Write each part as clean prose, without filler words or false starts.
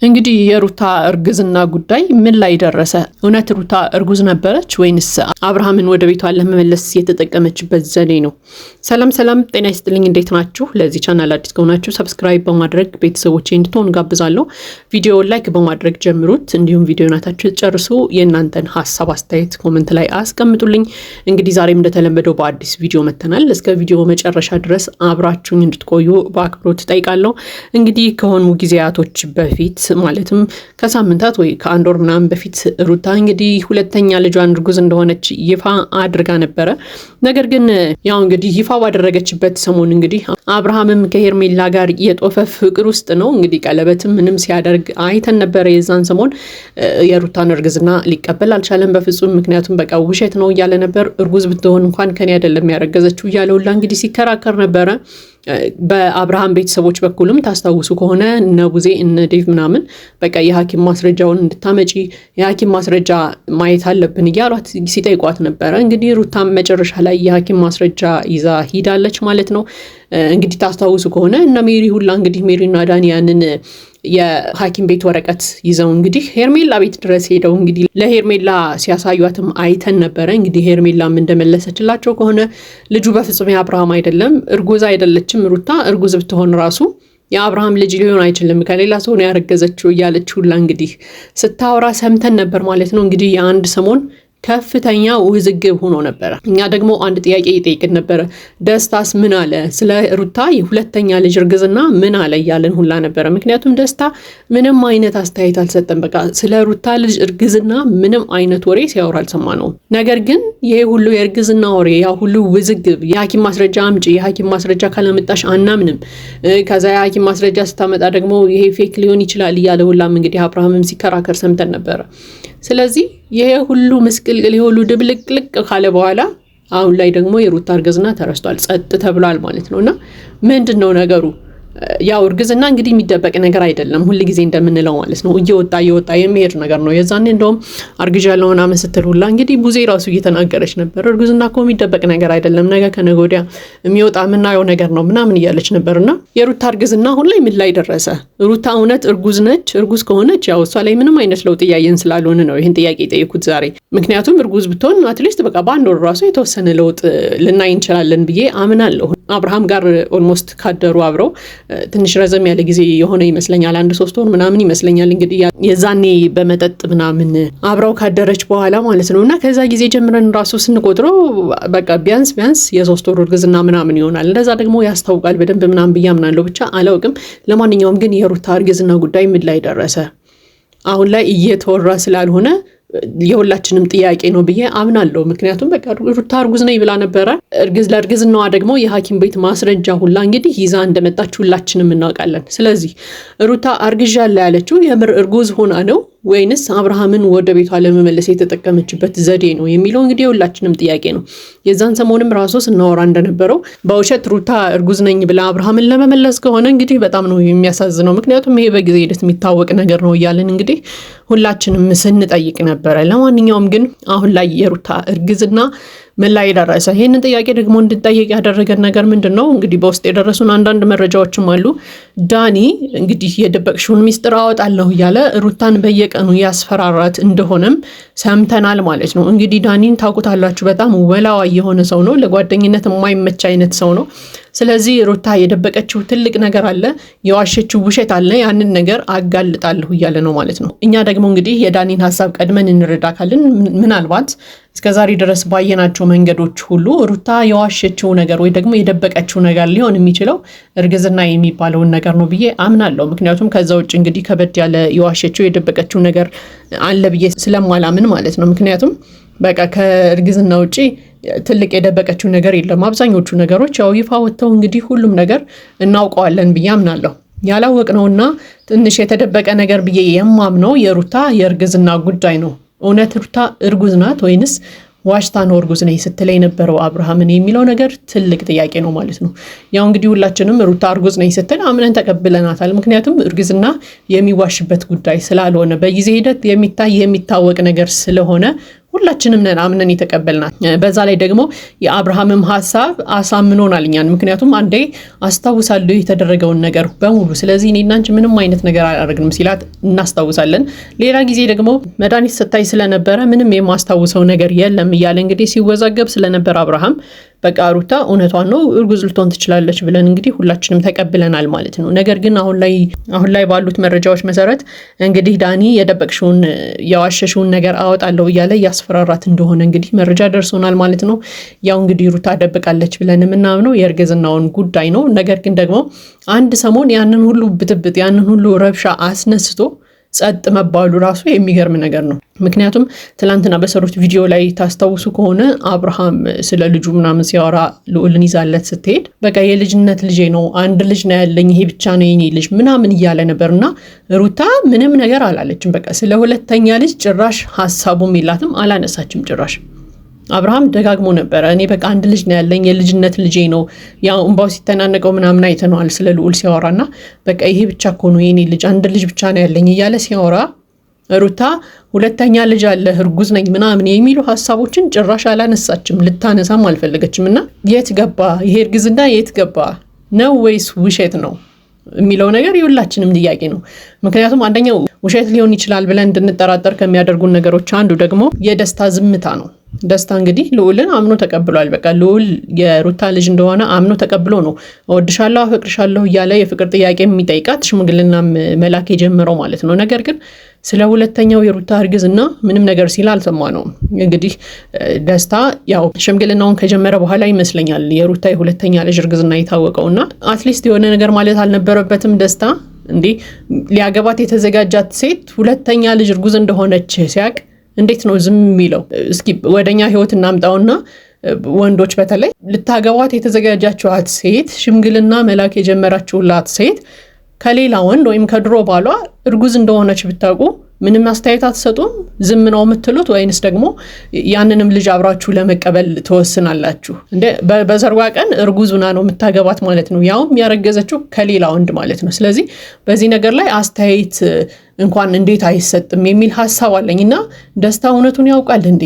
እንግዲህ የሩታ እርግዝና ጉዳይ ምን ላይ ደረሰ? እውነት ሩታ እርጉዝ ነበረች ወይንስ አብርሃምን ወደ ቤቷ ለመመለስ የተጠቀመችበት ዘዴ ነው? ሰላም ሰላም፣ ጤና ይስጥልኝ። እንዴት ናችሁ? ለዚህ ቻናል አዲስ ከሆናችሁ ሰብስክራይብ በማድረግ ቤተሰቦቼ እንድትሆኑ ጋብዛለሁ። ቪዲዮውን ላይክ በማድረግ ጀምሩት። እንዲሁም ቪዲዮን አይታችሁ ጨርሱ የእናንተን ሀሳብ አስተያየት ኮሜንት ላይ አስቀምጡልኝ። እንግዲህ ዛሬም እንደተለመደው በአዲስ ቪዲዮ መተናል። እስከ ቪዲዮ መጨረሻ ድረስ አብራችሁኝ እንድትቆዩ በአክብሮት ጠይቃለሁ። እንግዲህ ከሆኑ ጊዜያቶች በፊት ማለትም ከሳምንታት ወይ ከአንድ ወር ምናምን በፊት ሩታ እንግዲህ ሁለተኛ ልጇን እርጉዝ እንደሆነች ይፋ አድርጋ ነበረ። ነገር ግን ያው እንግዲህ ይፋ ባደረገችበት ሰሞን እንግዲህ አብርሃምም ከሄርሜላ ጋር የጦፈ ፍቅር ውስጥ ነው። እንግዲህ ቀለበትም ምንም ሲያደርግ አይተን ነበረ። የዛን ሰሞን የሩታን እርግዝና ሊቀበል አልቻለም በፍጹም። ምክንያቱም በቃ ውሸት ነው እያለ ነበር። እርጉዝ ብትሆን እንኳን ከኔ አይደለም ያረገዘችው እያለ ሁላ እንግዲህ ሲከራከር ነበረ። በአብርሃም ቤተሰቦች በኩልም ታስታውሱ ከሆነ እነ ቡዜ እነ ዴቭ ምናምን በቃ የሐኪም ማስረጃውን እንድታመጪ የሐኪም ማስረጃ ማየት አለብን እያሏት ሲጠይቋት ነበረ። እንግዲህ ሩታም መጨረሻ ላይ የሐኪም ማስረጃ ይዛ ሂዳለች ማለት ነው። እንግዲህ ታስታውሱ ከሆነ እነ ሜሪ ሁላ እንግዲህ ሜሪና ዳኒ ያንን የሐኪም ቤት ወረቀት ይዘው እንግዲህ ሄርሜላ ቤት ድረስ ሄደው እንግዲህ ለሄርሜላ ሲያሳዩአትም አይተን ነበረ። እንግዲህ ሄርሜላም እንደመለሰችላቸው ከሆነ ልጁ በፍጹም የአብርሃም አይደለም፣ እርጉዝ አይደለችም። ሩታ እርጉዝ ብትሆን ራሱ የአብርሃም ልጅ ሊሆን አይችልም፣ ከሌላ ሰው ነው ያረገዘችው እያለች ሁላ እንግዲህ ስታወራ ሰምተን ነበር ማለት ነው። እንግዲህ የአንድ ሰሞን ከፍተኛ ውዝግብ ሆኖ ነበረ። እኛ ደግሞ አንድ ጥያቄ ይጠይቅን ነበረ። ደስታስ ምን አለ? ስለ ሩታ የሁለተኛ ልጅ እርግዝና ምን አለ እያለን ሁላ ነበረ። ምክንያቱም ደስታ ምንም አይነት አስተያየት አልሰጠም። በቃ ስለ ሩታ ልጅ እርግዝና ምንም አይነት ወሬ ሲያወራ አልሰማነውም። ነገር ግን ይሄ ሁሉ የእርግዝና ወሬ፣ ያ ሁሉ ውዝግብ፣ የሐኪም ማስረጃ አምጪ፣ የሐኪም ማስረጃ ካላመጣሽ አናምንም፣ ከዛ የሐኪም ማስረጃ ስታመጣ ደግሞ ይሄ ፌክ ሊሆን ይችላል እያለ ሁላም እንግዲህ አብርሃምም ሲከራከር ሰምተን ነበረ። ስለዚህ ይሄ ሁሉ ምስቅልቅል የሁሉ ድብልቅልቅ ካለ በኋላ አሁን ላይ ደግሞ የሩታ እርግዝና ተረስቷል፣ ጸጥ ተብሏል ማለት ነው። እና ምንድን ነው ነገሩ? ያው እርግዝና እንግዲህ የሚደበቅ ነገር አይደለም፣ ሁል ጊዜ እንደምንለው ማለት ነው። እየወጣ የሚሄድ ነገር ነው። የዛኔ እንደውም አርግዣለሁ ምናምን ስትል ሁላ እንግዲህ ቡዜ ራሱ እየተናገረች ነበር። እርግዝና እኮ የሚደበቅ ነገር አይደለም፣ ነገ ከነገ ወዲያ የሚወጣ የምናየው ነገር ነው ምናምን እያለች ነበርና የሩታ እርግዝና አሁን ላይ ምን ላይ ደረሰ? ሩታ እውነት እርጉዝ ነች? እርጉዝ ከሆነች ያው እሷ ላይ ምንም አይነት ለውጥ እያየን ስላልሆነ ነው ይህን ጥያቄ የጠየኩት ዛሬ። ምክንያቱም እርጉዝ ብትሆን አትሊስት በቃ በአንድ ወር ራሱ የተወሰነ ለውጥ ልናይ እንችላለን ብዬ አምናለሁ። አብርሃም ጋር ኦልሞስት ካደሩ አብረው ትንሽ ረዘም ያለ ጊዜ የሆነ ይመስለኛል፣ 1-3 ወር ምናምን ይመስለኛል። እንግዲህ የዛኔ በመጠጥ ምናምን አብረው ካደረች በኋላ ማለት ነው። እና ከዛ ጊዜ ጀምረን ራሱ ስንቆጥረው በቃ ቢያንስ የ3 ወር እርግዝና ምናምን ይሆናል። እንደዛ ደግሞ ያስታውቃል በደንብ ምናምን ብዬ አምናለሁ። ብቻ አላውቅም። ለማንኛውም ግን የሩታ እርግዝና ጉዳይ ምን ላይ ደረሰ? አሁን ላይ እየተወራ ስላልሆነ የሁላችንም ጥያቄ ነው ብዬ አምናለሁ። ምክንያቱም በቃ ሩታ እርጉዝ ነኝ ብላ ነበረ። ለእርግዝናዋ ደግሞ የሐኪም ቤት ማስረጃ ሁላ እንግዲህ ይዛ እንደመጣች ሁላችንም እናውቃለን። ስለዚህ ሩታ አርግዣለሁ ያለችው የምር እርጉዝ ሆና ነው ወይንስ አብርሃምን ወደ ቤቷ ለመመለስ የተጠቀመችበት ዘዴ ነው የሚለው እንግዲህ የሁላችንም ጥያቄ ነው። የዛን ሰሞንም ራሱ ስናወራ እንደነበረው በውሸት ሩታ እርጉዝ ነኝ ብላ አብርሃምን ለመመለስ ከሆነ እንግዲህ በጣም ነው የሚያሳዝነው። ምክንያቱም ይሄ በጊዜ ሂደት የሚታወቅ ነገር ነው እያለን እንግዲህ ሁላችንም ስንጠይቅ ነበረ። ለማንኛውም ግን አሁን ላይ የሩታ እርግዝና ምን ላይ ደረሰ? ይህንን ጥያቄ ደግሞ እንድንጠይቅ ያደረገን ነገር ምንድን ነው? እንግዲህ በውስጥ የደረሱን አንዳንድ መረጃዎችም አሉ። ዳኒ እንግዲህ የደበቅሽውን ሚስጥር አወጣለሁ እያለ ሩታን በየቀኑ ያስፈራራት እንደሆነም ሰምተናል ማለት ነው። እንግዲህ ዳኒን ታውቁታላችሁ፣ በጣም ወላዋይ የሆነ ሰው ነው፣ ለጓደኝነት የማይመች አይነት ሰው ነው። ስለዚህ ሩታ የደበቀችው ትልቅ ነገር አለ፣ የዋሸችው ውሸት አለ፣ ያንን ነገር አጋልጣለሁ እያለ ነው ማለት ነው። እኛ ደግሞ እንግዲህ የዳኒን ሀሳብ ቀድመን እንረዳ ካልን ምናልባት እስከዛሬ ድረስ ባየናቸው መንገዶች ሁሉ ሩታ የዋሸችው ነገር ወይ ደግሞ የደበቀችው ነገር ሊሆን የሚችለው እርግዝና የሚባለውን ነገር ነው ብዬ አምናለሁ። ምክንያቱም ከዛ ውጭ እንግዲህ ከበድ ያለ የዋሸችው የደበቀችው ነገር አለ ብዬ ስለማላምን ማለት ነው። ምክንያቱም በቃ ከእርግዝና ውጭ ትልቅ የደበቀችው ነገር የለም። አብዛኞቹ ነገሮች ያው ይፋ ወጥተው እንግዲህ ሁሉም ነገር እናውቀዋለን ብዬ አምናለሁ። ያላወቅነውና ትንሽ የተደበቀ ነገር ብዬ የማምነው የሩታ የእርግዝና ጉዳይ ነው። እውነት ሩታ እርጉዝ ናት ወይንስ ዋሽታ ነው እርጉዝ ነኝ ስትል የነበረው አብርሃምን የሚለው ነገር ትልቅ ጥያቄ ነው ማለት ነው። ያው እንግዲህ ሁላችንም ሩታ እርጉዝ ነኝ ስትል አምነን ተቀብለናታል። ምክንያቱም እርግዝና የሚዋሽበት ጉዳይ ስላልሆነ በጊዜ ሂደት የሚታይ የሚታወቅ ነገር ስለሆነ ሁላችንም ነን አምነን የተቀበልናት። በዛ ላይ ደግሞ የአብርሃምም ሐሳብ አሳምኖናል እኛን። ምክንያቱም አንዴ አስታውሳለሁ የተደረገውን ነገር በሙሉ፣ ስለዚህ እኔና አንቺ ምንም አይነት ነገር አላደረግንም ሲላት እናስታውሳለን። ሌላ ጊዜ ደግሞ መድኃኒት ስታይ ስለነበረ ምንም የማስታውሰው ነገር የለም እያለ እንግዲህ ሲወዛገብ ስለነበር አብርሃም በቃ ሩታ እውነቷን ነው እርጉዝ ልትሆን ትችላለች ብለን እንግዲህ ሁላችንም ተቀብለናል ማለት ነው። ነገር ግን አሁን ላይ ባሉት መረጃዎች መሰረት እንግዲህ ዳኒ የደበቅሽውን የዋሸሽውን ነገር አወጣለሁ እያለ ያስፈራራት እንደሆነ እንግዲህ መረጃ ደርሶናል ማለት ነው። ያው እንግዲህ ሩታ ደብቃለች ብለን የምናምነው የእርግዝናውን ጉዳይ ነው። ነገር ግን ደግሞ አንድ ሰሞን ያንን ሁሉ ብጥብጥ ያንን ሁሉ ረብሻ አስነስቶ ጸጥ መባሉ ራሱ የሚገርም ነገር ነው። ምክንያቱም ትላንትና በሰሩት ቪዲዮ ላይ ታስታውሱ ከሆነ አብርሃም ስለ ልጁ ምናምን ሲያወራ ልዑልን ይዛለት ስትሄድ በቃ የልጅነት ልጄ ነው፣ አንድ ልጅ ነው ያለኝ፣ ይሄ ብቻ ነው የኔ ልጅ ምናምን እያለ ነበርና ሩታ ምንም ነገር አላለችም። በቃ ስለ ሁለተኛ ልጅ ጭራሽ ሀሳቡም የላትም፣ አላነሳችም ጭራሽ። አብርሃም ደጋግሞ ነበረ እኔ በቃ አንድ ልጅ ነው ያለኝ የልጅነት ልጄ ነው፣ ያው እንባው ሲተናነቀው ምናምን አይተነዋል ስለ ልዑል ሲያወራና በቃ ይሄ ብቻ እኮ ነው የኔ ልጅ አንድ ልጅ ብቻ ነው ያለኝ እያለ ሲያወራ ሩታ ሁለተኛ ልጅ አለ እርጉዝ ነኝ ምናምን የሚሉ ሀሳቦችን ጭራሽ አላነሳችም፣ ልታነሳም አልፈለገችም። እና የት ገባ ይሄ እርግዝና የት ገባ ነው ወይስ ውሸት ነው የሚለው ነገር የሁላችንም ጥያቄ ነው። ምክንያቱም አንደኛው ውሸት ሊሆን ይችላል ብለን እንድንጠራጠር ከሚያደርጉን ነገሮች አንዱ ደግሞ የደስታ ዝምታ ነው። ደስታ እንግዲህ ልዑልን አምኖ ተቀብሏል። በቃ ልዑል የሩታ ልጅ እንደሆነ አምኖ ተቀብሎ ነው እወድሻለሁ አፈቅርሻለሁ እያለ የፍቅር ጥያቄ የሚጠይቃት ሽምግልና መላክ የጀመረው ማለት ነው። ነገር ግን ስለ ሁለተኛው የሩታ እርግዝና ምንም ነገር ሲል አልሰማነውም። እንግዲህ ደስታ ያው ሽምግልናውን ከጀመረ በኋላ ይመስለኛል የሩታ የሁለተኛ ልጅ እርግዝና የታወቀውና አትሊስት የሆነ ነገር ማለት አልነበረበትም ደስታ። እንዴ ሊያገባት የተዘጋጃት ሴት ሁለተኛ ልጅ እርጉዝ እንደሆነች ሲያቅ እንዴት ነው ዝም የሚለው? እስኪ ወደኛ ህይወት እናምጣውና ወንዶች በተለይ ልታገባት የተዘጋጃችኋት ሴት ሽምግልና መላክ የጀመራችሁላት ሴት ከሌላ ወንድ ወይም ከድሮ ባሏ እርጉዝ እንደሆነች ብታውቁ ምንም አስተያየት አትሰጡም? ዝም ነው የምትሉት? ወይንስ ደግሞ ያንንም ልጅ አብራችሁ ለመቀበል ተወስናላችሁ? እንደ በሰርጓ ቀን እርጉዝ ሆና ነው የምታገባት ማለት ነው፣ ያውም ያረገዘችው ከሌላ ወንድ ማለት ነው። ስለዚህ በዚህ ነገር ላይ አስተያየት እንኳን እንዴት አይሰጥም የሚል ሐሳብ አለኝና ደስታ እውነቱን ያውቃል እንዴ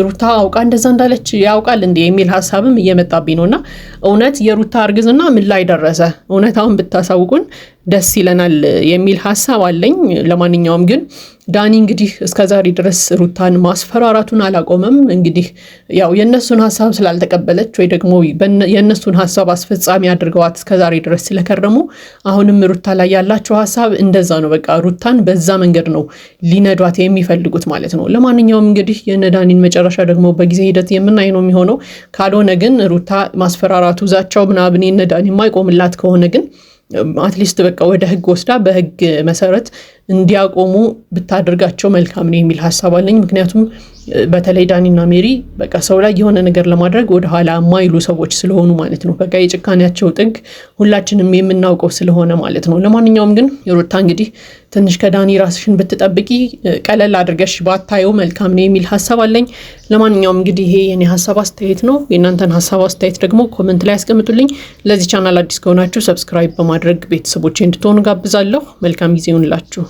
ሩታ አውቃ እንደዛ እንዳለች ያውቃል እንዴ የሚል ሐሳብም እየመጣብኝ ነውና እውነት የሩታ እርግዝና ምን ላይ ደረሰ እውነታውን ብታሳውቁን ደስ ይለናል የሚል ሐሳብ አለኝ። ለማንኛውም ግን ዳኒ እንግዲህ እስከዛሬ ድረስ ሩታን ማስፈራራቱን አላቆመም። እንግዲህ ያው የነሱን ሐሳብ ስላልተቀበለች ወይ ደግሞ የነሱን ሐሳብ አስፈጻሚ አድርገዋት እስከዛሬ ድረስ ስለከረሙ አሁንም ሩታ ላይ ያላቸው ሐሳብ እንደዛ ነው። በቃ ሩታን በዛ መንገድ ነው ሊነዷት የሚፈልጉት ማለት ነው። ለማንኛውም እንግዲህ የነዳኒን መጨረሻ ደግሞ በጊዜ ሂደት የምናይ ነው የሚሆነው። ካልሆነ ግን ሩታ ማስፈራራቱ ዛቻው ምናምን የነዳኒ የማይቆምላት ከሆነ ግን አትሊስት በቃ ወደ ህግ ወስዳ በህግ መሰረት እንዲያቆሙ ብታደርጋቸው መልካም ነው የሚል ሐሳብ አለኝ። ምክንያቱም በተለይ ዳኒና ሜሪ በቃ ሰው ላይ የሆነ ነገር ለማድረግ ወደ ኋላ ማይሉ ሰዎች ስለሆኑ ማለት ነው። በቃ የጭካኔያቸው ጥግ ሁላችንም የምናውቀው ስለሆነ ማለት ነው። ለማንኛውም ግን ሩታ እንግዲህ ትንሽ ከዳኒ ራስሽን ብትጠብቂ ቀለል አድርገሽ ባታየው መልካም ነው የሚል ሐሳብ አለኝ። ለማንኛውም እንግዲህ ይሄ የኔ ሐሳብ አስተያየት ነው። የእናንተን ሐሳብ አስተያየት ደግሞ ኮሜንት ላይ አስቀምጡልኝ። ለዚህ ቻናል አዲስ ከሆናችሁ ሰብስክራይብ በማድረግ ቤተሰቦቼ እንድትሆኑ ጋብዛለሁ። መልካም ጊዜ ይሁንላችሁ።